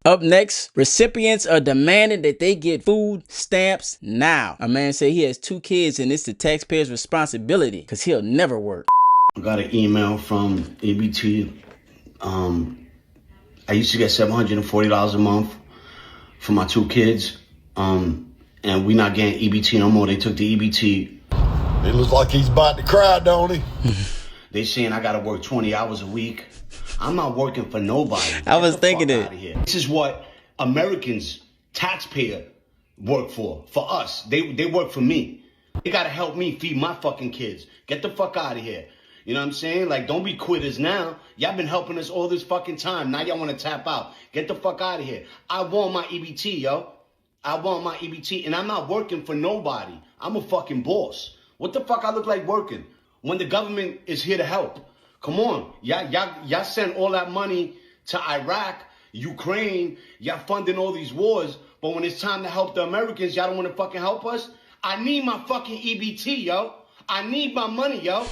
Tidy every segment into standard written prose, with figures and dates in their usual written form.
Up next, recipients are demanding that they get food stamps now. A man said he has 2 kids and it's the taxpayer's responsibility because he'll never work. I got an email from EBT. I used to get $740 a month for my 2 kids. And we not getting EBT no more. They took the EBT. It looks like he's about to cry, don't he? They saying I gotta work 20 hours a week. I'm not working for nobody. I was thinking it. This is what Americans, taxpayer, work for us. They work for me. They gotta help me feed my fucking kids. Get the fuck out of here. You know what I'm saying? Like, don't be quitters now. Y'all been helping us all this fucking time. Now y'all want to tap out. Get the fuck out of here. I want my EBT, yo. I want my EBT, and I'm not working for nobody. I'm a fucking boss. What the fuck I look like working when the government is here to help? Come on. Y'all send all that money to Iraq, Ukraine. Y'all funding all these wars. But when it's time to help the Americans, y'all don't want to fucking help us? I need my fucking EBT, yo. I need my money, yo.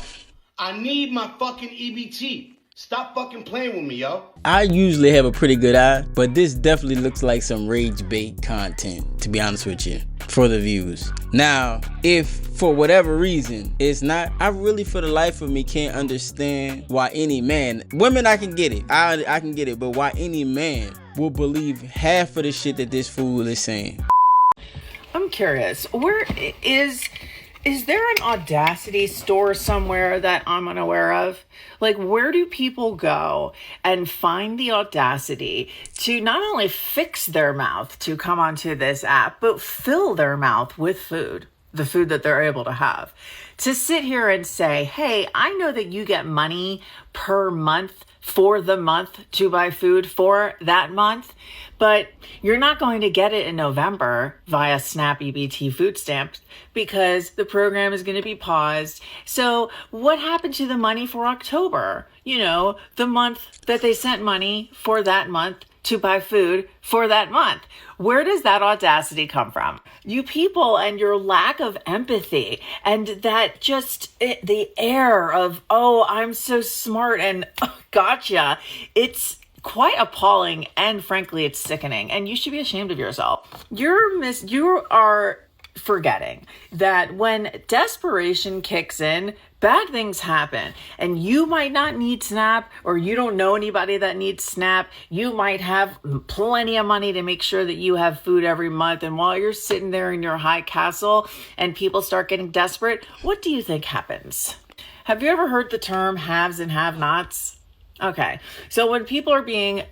I need my fucking EBT. Stop fucking playing with me, yo. I usually have a pretty good eye, but this definitely looks like some rage bait content, to be honest with you, for the views. Now, if for whatever reason it's not, I really for the life of me can't understand why any man, women I can get it, I can get it, but why any man will believe half of the shit that this fool is saying. I'm curious, is there an Audacity store somewhere that I'm unaware of? Like, where do people go and find the audacity to not only fix their mouth to come onto this app, but fill their mouth with food, the food that they're able to have? To sit here and say, hey, I know that you get money per month for the month to buy food for that month, but you're not going to get it in November via SNAP EBT food stamps because the program is going to be paused. So what happened to the money for October? You know, the month that they sent money for that month to buy food for that month. Where does that audacity come from? You people and your lack of empathy and that just the air of, oh, I'm so smart and gotcha. It's quite appalling and frankly, it's sickening and you should be ashamed of yourself. You are forgetting that when desperation kicks in, bad things happen. And you might not need SNAP, or you don't know anybody that needs SNAP. You might have plenty of money to make sure that you have food every month. And while you're sitting there in your high castle and people start getting desperate, what do you think happens? Have you ever heard the term haves and have-nots? Okay, so when people are being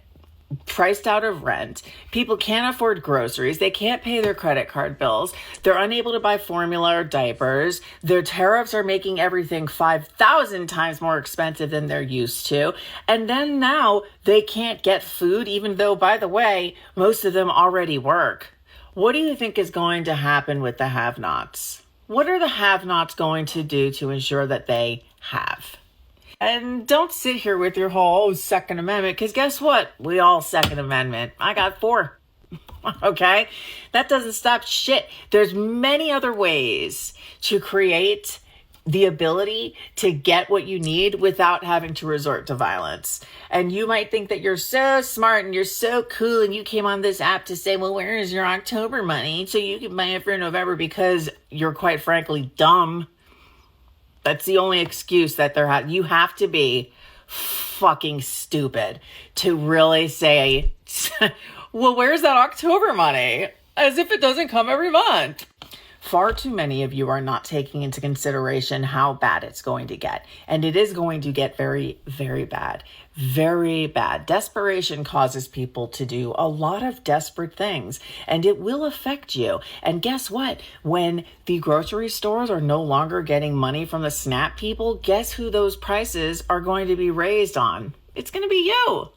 priced out of rent, people can't afford groceries, they can't pay their credit card bills, they're unable to buy formula or diapers, their tariffs are making everything 5,000 times more expensive than they're used to, and then now they can't get food, even though, by the way, most of them already work. What do you think is going to happen with the have-nots? What are the have-nots going to do to ensure that they have? And don't sit here with your whole Second Amendment, because guess what? We all Second Amendment. I got 4. Okay? That doesn't stop shit. There's many other ways to create the ability to get what you need without having to resort to violence. And you might think that you're so smart and you're so cool and you came on this app to say, well, where is your October money? So you can buy it for November because you're quite frankly dumb. That's the only excuse that you have to be fucking stupid to really say, well, where's that October money? As if it doesn't come every month. Far too many of you are not taking into consideration how bad it's going to get. And it is going to get very, very bad. Very bad. Desperation causes people to do a lot of desperate things, and it will affect you. And guess what? When the grocery stores are no longer getting money from the SNAP people, guess who those prices are going to be raised on? It's going to be you.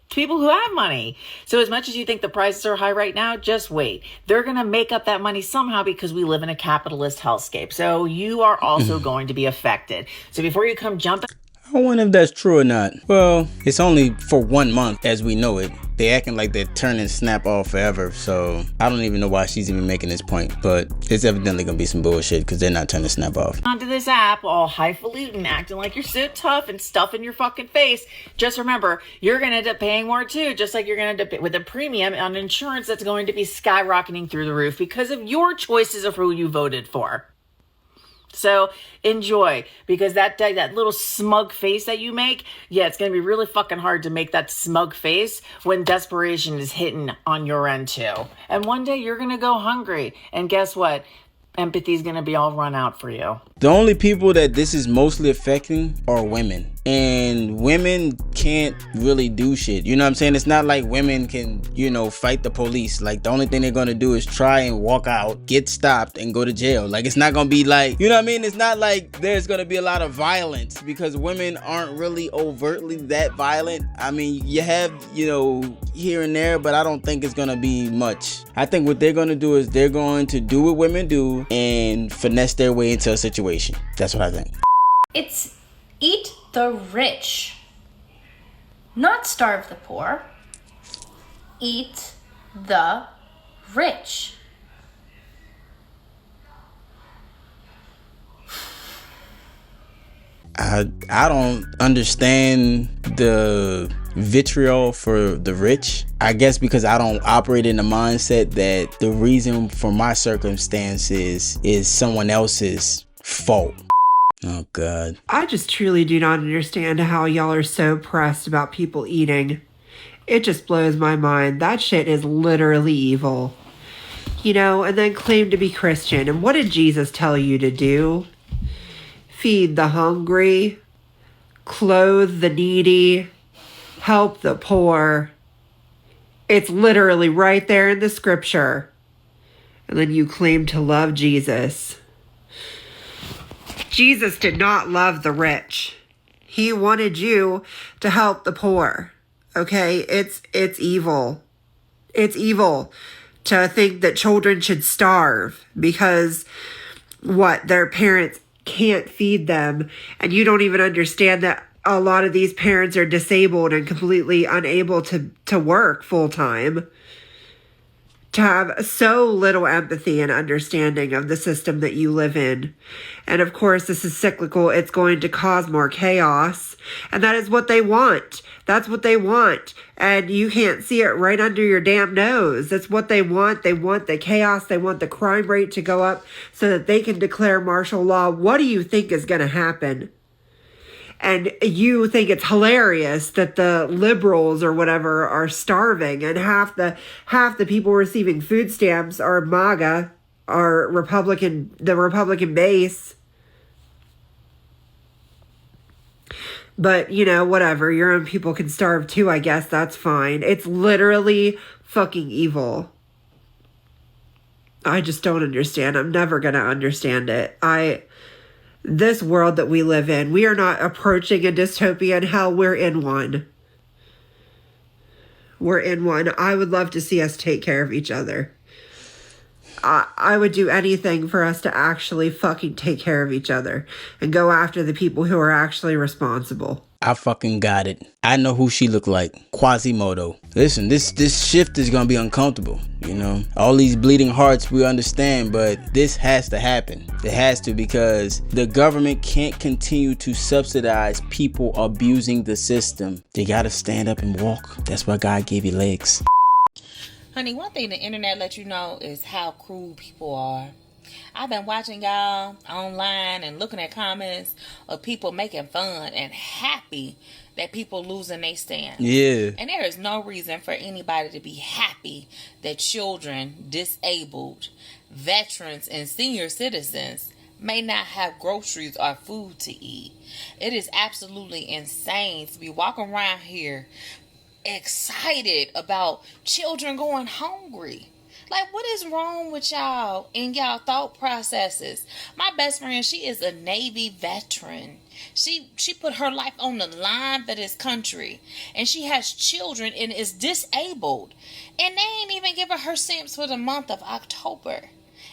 People who have money. So as much as you think the prices are high right now, just wait. They're going to make up that money somehow because we live in a capitalist hellscape. So you are also going to be affected. So before you come jumping... I wonder if that's true or not. Well, it's only for 1 month as we know it. they acting like they're turning Snap off forever. So I don't even know why she's even making this point, but it's evidently gonna be some bullshit because they're not turning Snap off. Onto this app, all highfalutin, acting like you're so tough and stuffing your fucking face. Just remember, you're gonna end up paying more too, just like you're gonna end up with a premium on insurance that's going to be skyrocketing through the roof because of your choices of who you voted for. So enjoy, because that little smug face that you make, yeah, it's going to be really fucking hard to make that smug face when desperation is hitting on your end too. And one day you're going to go hungry. And guess what? Empathy is going to be all run out for you. The only people that this is mostly affecting are women. And women can't really do shit. You know what I'm saying? It's not like women can, fight the police. Like, the only thing they're gonna do is try and walk out, get stopped, and go to jail. Like, it's not gonna be like, you know what I mean? It's not like there's gonna be a lot of violence because women aren't really overtly that violent. I mean, you have, here and there, but I don't think it's gonna be much. I think what they're gonna do is they're going to do what women do and finesse their way into a situation. That's what I think. It's eat the rich, not starve the poor. Eat the rich. I don't understand the vitriol for the rich. I guess because I don't operate in the mindset that the reason for my circumstances is someone else's fault. Oh, God. I just truly do not understand how y'all are so pressed about people eating. It just blows my mind. That shit is literally evil. And then claim to be Christian. And what did Jesus tell you to do? Feed the hungry, clothe the needy, help the poor. It's literally right there in the scripture. And then you claim to love Jesus. Jesus did not love the rich. He wanted you to help the poor. Okay? It's evil. It's evil to think that children should starve because their parents can't feed them, and you don't even understand that a lot of these parents are disabled and completely unable to work full time. To have so little empathy and understanding of the system that you live in. And of course, this is cyclical. It's going to cause more chaos. And that is what they want. That's what they want. And you can't see it right under your damn nose. That's what they want. They want the chaos. They want the crime rate to go up so that they can declare martial law. What do you think is going to happen? And you think it's hilarious that the liberals or whatever are starving, and half the people receiving food stamps are MAGA, are the Republican base. But, whatever, your own people can starve too, I guess. That's fine. It's literally fucking evil. I just don't understand. I'm never going to understand it. This world that we live in, we are not approaching a dystopian hell. We're in one. We're in one. I would love to see us take care of each other. I would do anything for us to actually fucking take care of each other and go after the people who are actually responsible. I fucking got it. I know who she looked like. Quasimodo. Listen, this shift is gonna be uncomfortable, All these bleeding hearts, we understand, but this has to happen. It has to, because the government can't continue to subsidize people abusing the system. They gotta stand up and walk. That's why God gave you legs. Honey, one thing the internet lets you know is how cruel people are. I've been watching y'all online and looking at comments of people making fun and happy that people losing their stand. Yeah. And there is no reason for anybody to be happy that children, disabled, veterans, and senior citizens may not have groceries or food to eat. It is absolutely insane to be walking around here excited about children going hungry. Like, what is wrong with y'all and y'all thought processes? My best friend, she is a Navy veteran. She put her life on the line for this country. And she has children and is disabled. And they ain't even giving her stamps for the month of October.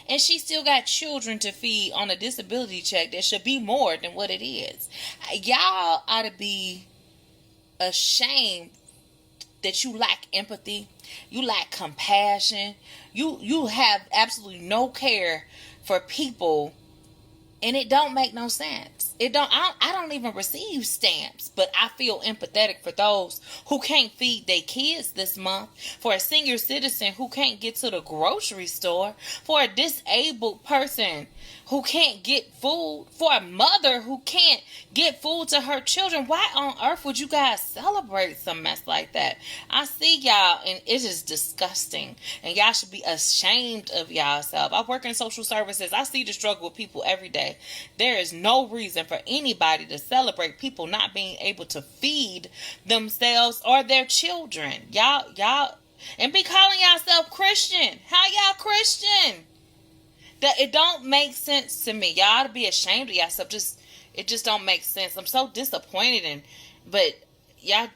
And she still got children to feed on a disability check that should be more than what it is. Y'all ought to be ashamed that you lack empathy, you lack compassion, you have absolutely no care for people, and it don't make no sense. I don't even receive stamps, but I feel empathetic for those who can't feed their kids this month, for a senior citizen who can't get to the grocery store, for a disabled person who can't get food, for a mother who can't get food to her children. Why on earth would you guys celebrate some mess like that? I see y'all, and it is disgusting, and y'all should be ashamed of y'allself. I work in social services. I see the struggle with people every day. There is no reason for anybody to celebrate people not being able to feed themselves or their children. Y'all, and be calling yourself Christian. How y'all Christian? That it don't make sense to me. Y'all ought to be ashamed of yourself. It just don't make sense. I'm so disappointed, but y'all,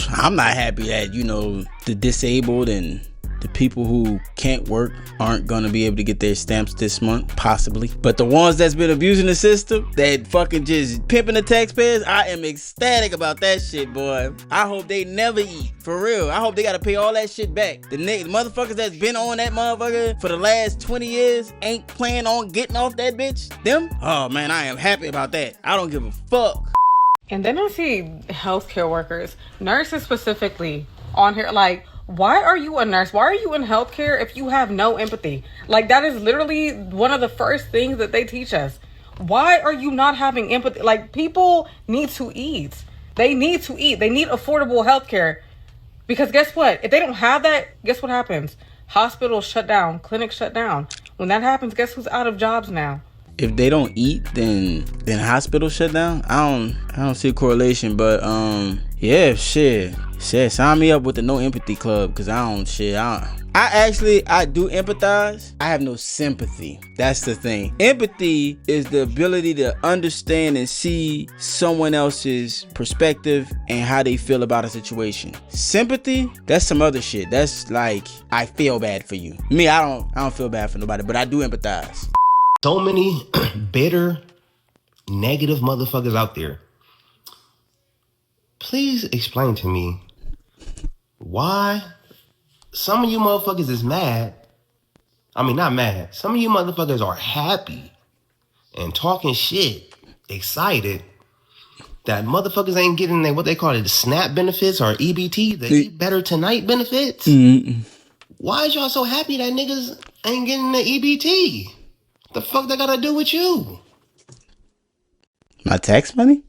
I'm not happy that, the disabled and the people who can't work aren't gonna be able to get their stamps this month, possibly. But the ones that's been abusing the system, that fucking just pimping the taxpayers, I am ecstatic about that shit, boy. I hope they never eat. For real. I hope they gotta pay all that shit back. The motherfuckers that's been on that motherfucker for the last 20 years ain't planning on getting off that bitch. Them? Oh man, I am happy about that. I don't give a fuck. And then I see healthcare workers, nurses specifically, on here like, why are you a nurse? Why are you in healthcare if you have no empathy? Like, that is literally one of the first things that they teach us. Why are you not having empathy? Like, people need to eat. They need to eat. They need affordable healthcare. Because guess what? If they don't have that, guess what happens? Hospitals shut down. Clinics shut down. When that happens, guess who's out of jobs now? If they don't eat, then hospitals shut down. I don't see a correlation, but yeah, shit, sign me up with the no empathy club, because I do empathize. I have no sympathy. That's the thing. Empathy is the ability to understand and see someone else's perspective and how they feel about a situation. Sympathy, that's some other shit. That's like, I feel bad for you. Me, I don't feel bad for nobody, but I do empathize. So many bitter, negative motherfuckers out there. Please explain to me why some of you motherfuckers is mad. I mean, not mad. Some of you motherfuckers are happy and talking shit, excited that motherfuckers ain't getting what they call it, the SNAP benefits or EBT, the Eat Better Tonight benefits. Mm-hmm. Why is y'all so happy that niggas ain't getting the EBT? The fuck that gotta do with you? My tax money?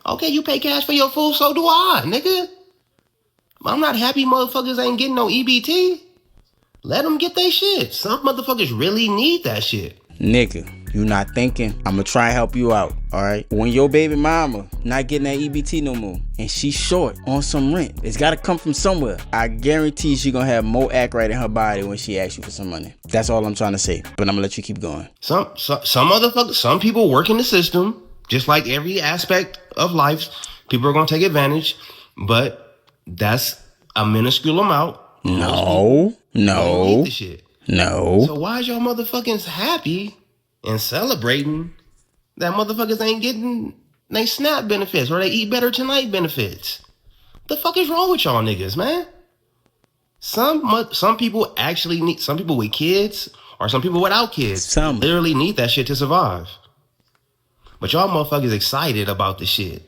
Okay, you pay cash for your food, so do I, nigga. I'm not happy motherfuckers ain't getting no EBT. Let them get their shit. Some motherfuckers really need that shit. Nigga, you not thinking. I'ma try and help you out, alright? When your baby mama not getting that EBT no more, and she's short on some rent, it's gotta come from somewhere. I guarantee she gonna have more act right in her body when she asks you for some money. That's all I'm trying to say, but I'm gonna let you keep going. Some motherfuckers, some people work in the system, just like every aspect of life. People are gonna take advantage, but that's a minuscule amount. No. Need the shit. No. So why is y'all motherfuckers happy and celebrating that motherfuckers ain't getting they SNAP benefits or they Eat Better Tonight benefits? The fuck is wrong with y'all niggas, man? Some people actually need, some people with kids or some people without kids literally need that shit to survive. But y'all motherfuckers excited about the shit.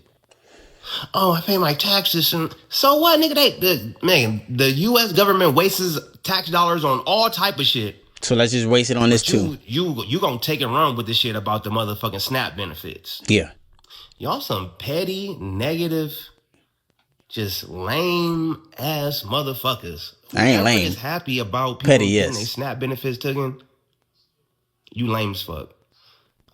Oh, I pay my taxes, and so what, nigga? The U.S. government wastes tax dollars on all type of shit. So let's just waste it on this too. You gonna take and run with this shit about the motherfucking SNAP benefits? Yeah. Y'all some petty, negative, just lame ass motherfuckers. I ain't lame. Is happy about people petty, getting yes. their SNAP benefits taken. You lame as fuck.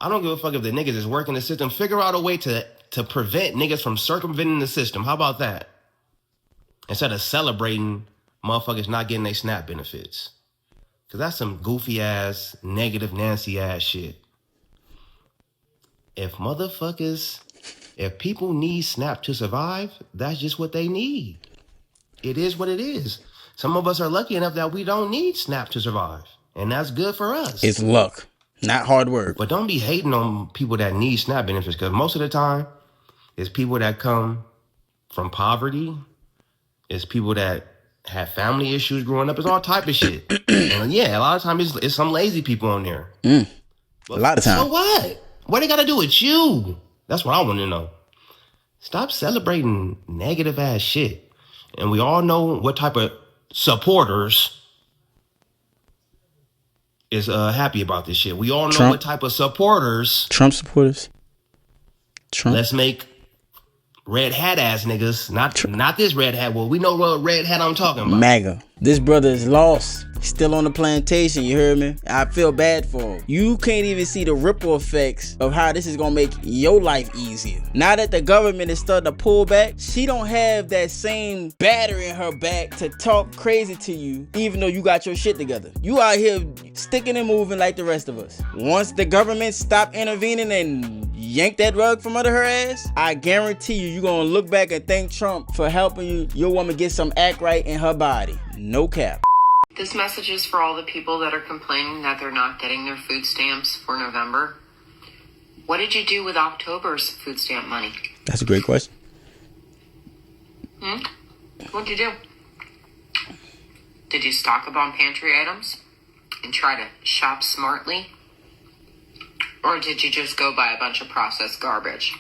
I don't give a fuck if the niggas is working the system. Figure out a way to prevent niggas from circumventing the system. How about that? Instead of celebrating motherfuckers not getting their SNAP benefits. Because that's some goofy ass, negative, Nancy ass shit. If people need SNAP to survive, that's just what they need. It is what it is. Some of us are lucky enough that we don't need SNAP to survive. And that's good for us. It's luck, not hard work. But don't be hating on people that need SNAP benefits, because most of the time, it's people that come from poverty. It's people that have family issues growing up. It's all type of shit. And yeah, a lot of times it's some lazy people on there. A lot of times. So what? What they got to do with you? That's what I want to know. Stop celebrating negative ass shit. And we all know what type of supporters is happy about this shit. We all know what type of supporters. Trump supporters. Trump. Let's make red hat ass niggas. Not this red hat. Well, we know what red hat I'm talking about. MAGA. This brother is lost. He's still on the plantation, you heard me? I feel bad for him. You can't even see the ripple effects of how this is gonna make your life easier. Now that the government is starting to pull back, she don't have that same battery in her back to talk crazy to you, even though you got your shit together. You out here sticking and moving like the rest of us. Once the government stop intervening and yank that rug from under her ass, I guarantee you're gonna look back and thank Trump for helping your woman get some act right in her body. No cap. This message is for all the people that are complaining that they're not getting their food stamps for November. What did you do with October's food stamp money? That's a great question. What'd you do? Did you stock up on pantry items and try to shop smartly? Or did you just go buy a bunch of processed garbage?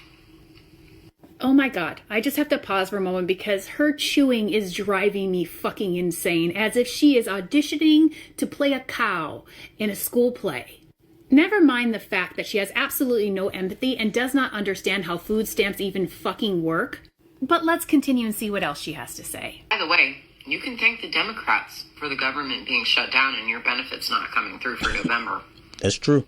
Oh my god, I just have to pause for a moment because her chewing is driving me fucking insane, as if she is auditioning to play a cow in a school play. Never mind the fact that she has absolutely no empathy and does not understand how food stamps even fucking work. But let's continue and see what else she has to say. By the way, you can thank the Democrats for the government being shut down and your benefits not coming through for November. That's true.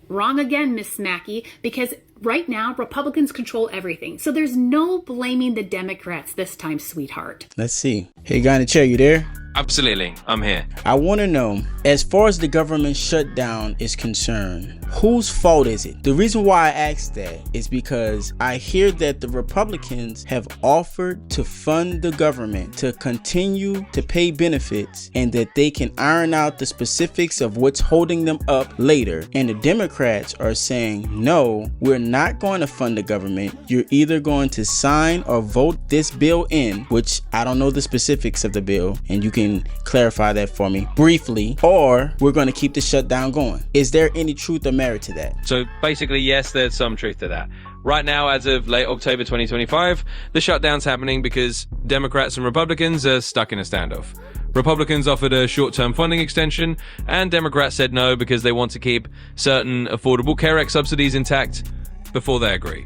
Wrong again, Miss Smacky, because right now Republicans control everything. So there's no blaming the Democrats this time, sweetheart. Let's see. Hey, guy in the chair, you there? Absolutely, I'm here. I want to know, as far as the government shutdown is concerned, whose fault is it? The reason why I asked that is because I hear that the Republicans have offered to fund the government to continue to pay benefits and that they can iron out the specifics of what's holding them up later. And the Democrats are saying, no, we're not going to fund the government. You're either going to sign or vote this bill in, which I don't know the specifics of the bill, and you can clarify that for me briefly, or we're going to keep the shutdown going. Is there any truth or merit to that? So basically, yes, there's some truth to that. Right now, as of late October 2025, the shutdown's happening because Democrats and Republicans are stuck in a standoff. Republicans offered a short-term funding extension, and Democrats said no because they want to keep certain Affordable Care Act subsidies intact before they agree.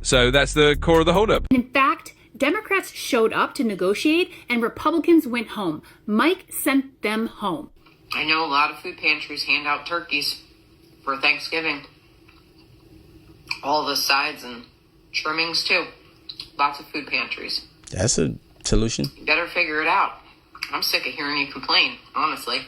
So that's the core of the holdup. In fact, Democrats showed up to negotiate and Republicans went home. Mike sent them home. I know a lot of food pantries hand out turkeys for Thanksgiving. All the sides and trimmings too. Lots of food pantries. That's a solution. You better figure it out. I'm sick of hearing you complain, honestly.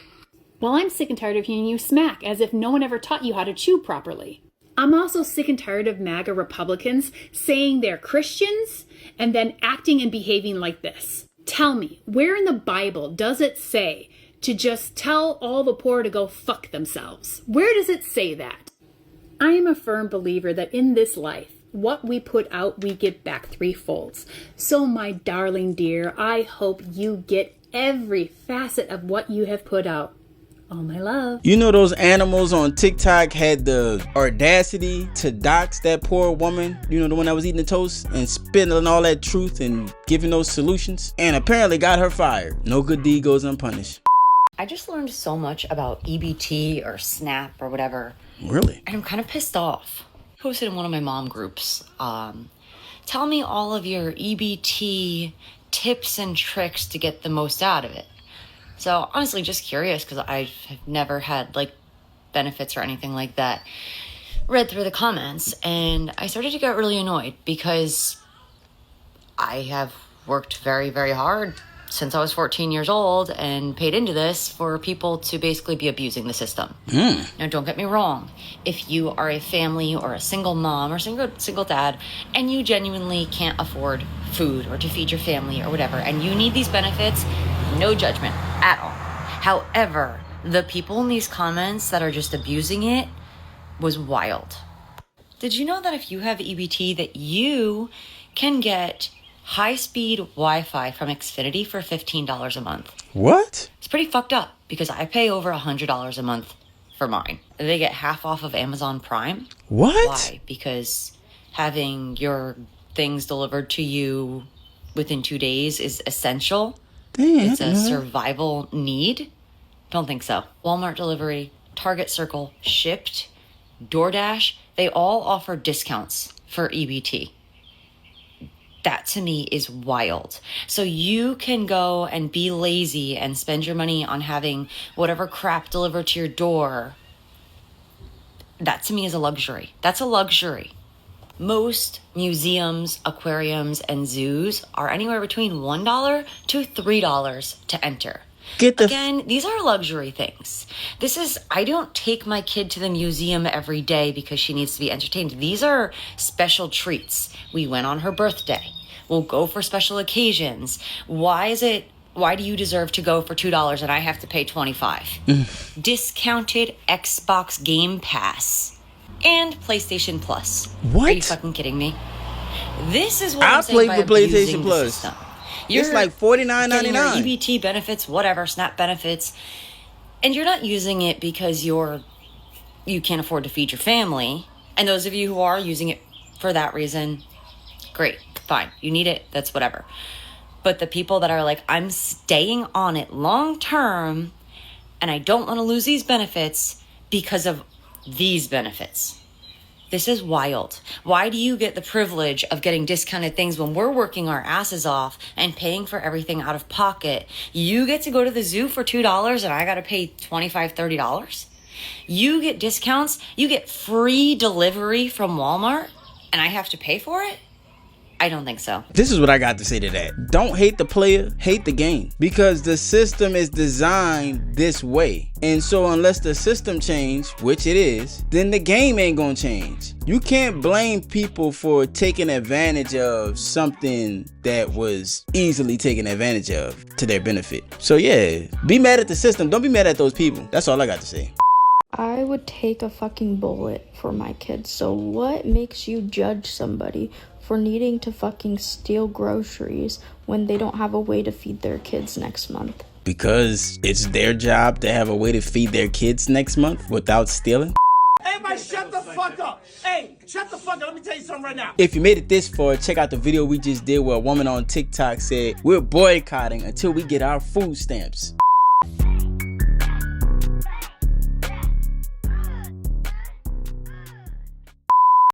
Well, I'm sick and tired of hearing you smack as if no one ever taught you how to chew properly. I'm also sick and tired of MAGA Republicans saying they're Christians and then acting and behaving like this. Tell me, where in the Bible does it say to just tell all the poor to go fuck themselves? Where does it say that? I am a firm believer that in this life, what we put out, we get back threefold. So my darling dear, I hope you get every facet of what you have put out. All my love. You know those animals on TikTok had the audacity to dox that poor woman, you know, the one that was eating the toast and spilling all that truth and giving those solutions, and apparently got her fired. No good deed goes unpunished. I just learned so much about EBT or SNAP or whatever. Really? And I'm kind of pissed off. I posted in one of my mom groups, tell me all of your EBT tips and tricks to get the most out of it. So honestly, just curious because I've never had like benefits or anything like that. Read through the comments and I started to get really annoyed because I have worked very, very hard since I was 14 years old and paid into this for people to basically be abusing the system. Now, don't get me wrong. If you are a family or a single mom or single dad and you genuinely can't afford food or to feed your family or whatever, and you need these benefits, no judgment at all. However, the people in these comments that are just abusing it was wild. Did you know that if you have EBT that you can get high-speed Wi-Fi from Xfinity for $15 a month. What? It's pretty fucked up because I pay over $100 a month for mine. They get half off of Amazon Prime. What? Why? Because having your things delivered to you within 2 days is essential. Damn. It's a survival need. Don't think so. Walmart delivery, Target Circle, Shipped, DoorDash, they all offer discounts for EBT. That to me is wild. So you can go and be lazy and spend your money on having whatever crap delivered to your door. That to me is a luxury. That's a luxury. Most museums, aquariums, and zoos are anywhere between $1 to $3 to enter. Again, these are luxury things. I don't take my kid to the museum every day because she needs to be entertained. These are special treats. We went on her birthday. We'll go for special occasions. Why do you deserve to go for $2 and I have to pay $25? Discounted Xbox Game Pass and PlayStation Plus. What? Are you fucking kidding me? This is what I I'm saying play by for PlayStation abusing the Plus. system. It's like $49.99. Getting your EBT benefits, whatever, SNAP benefits, and you're not using it because you can't afford to feed your family. And those of you who are using it for that reason, great, fine. You need it, that's whatever. But the people that are like, I'm staying on it long term, and I don't want to lose these benefits because of these benefits. This is wild. Why do you get the privilege of getting discounted things when we're working our asses off and paying for everything out of pocket? You get to go to the zoo for $2 and I got to pay $25, $30? You get discounts, you get free delivery from Walmart, and I have to pay for it? I don't think so. This is what I got to say to that. Don't hate the player, hate the game. Because the system is designed this way. And so unless the system change, which it is, then the game ain't gonna change. You can't blame people for taking advantage of something that was easily taken advantage of to their benefit. So yeah, be mad at the system. Don't be mad at those people. That's all I got to say. I would take a fucking bullet for my kids. So what makes you judge somebody for needing to fucking steal groceries when they don't have a way to feed their kids next month? Because it's their job to have a way to feed their kids next month without stealing. Everybody shut the fuck up. Hey, shut the fuck up. Let me tell you something right now. If you made it this far, check out the video we just did where a woman on TikTok said, we're boycotting until we get our food stamps.